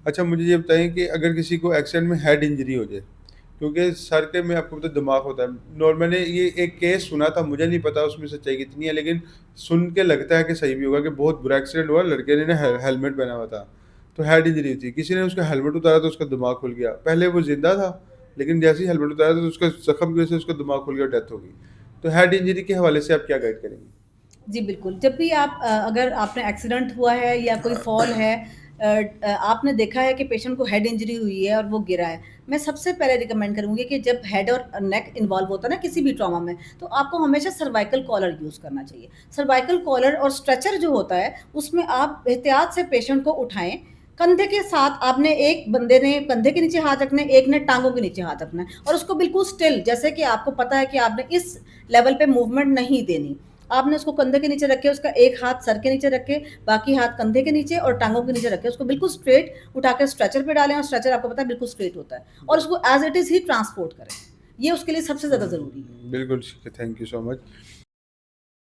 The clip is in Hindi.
अच्छा मुझे ये बताइए कि अगर किसी को एक्सीडेंट में हेड इंजरी हो जाए, क्योंकि सर के में आपको पता है दिमाग होता है। मैंने ये एक केस सुना था, मुझे नहीं पता उसमें सच्चाई कितनी है, लेकिन सुन के लगता है कि सही भी होगा कि बहुत बुरा एक्सीडेंट हुआ, लड़के ने ना हेलमेट पहना हुआ था, तो हेड इंजरी थी, किसी ने उसका हेलमेट उतारा तो उसका दिमाग खुल गया। पहले वो जिंदा था, लेकिन जैसे ही हेलमेट उतारा तो उसका जख्म की वजह से उसका दिमाग खुल गया, डेथ हो गई। तो हेड इंजरी के हवाले से आप क्या गाइड करेंगे? जी, बिल्कुल। जब भी आप अगर आपने एक्सीडेंट हुआ है या कोई फ़ॉल है, आपने देखा है कि पेशेंट को हेड इंजरी हुई है और वो गिरा है, मैं सबसे पहले रिकमेंड करूँगी कि जब हेड और नेक इन्वॉल्व होता है ना किसी भी ट्रॉमा में, तो आपको हमेशा सर्वाइकल कॉलर यूज़ करना चाहिए। सर्वाइकल कॉलर और स्ट्रेचर जो होता है, उसमें आप एहतियात से पेशेंट को उठाएँ। कंधे के साथ आपने एक बंदे ने कंधे के नीचे हाथ रखना है, एक ने टाँगों के नीचे हाथ रखना है और उसको बिल्कुल स्टिल, जैसे कि आपको पता है कि आपने इस लेवल पे मूवमेंट नहीं देनी। आपने उसको कंधे के नीचे रखे, उसका एक हाथ सर के नीचे रखे, बाकी हाथ कंधे के नीचे और टाँगों के नीचे रखे, उसको बिल्कुल स्ट्रेट उठा के स्ट्रेचर पे डालें और स्ट्रेचर आपको पता है बिल्कुल स्ट्रेट होता है और उसको as it is he transport करें। ये उसके लिए सबसे ज़्यादा ज़रूरी है। बिल्कुल ठीक है, थैंक यू सो मच।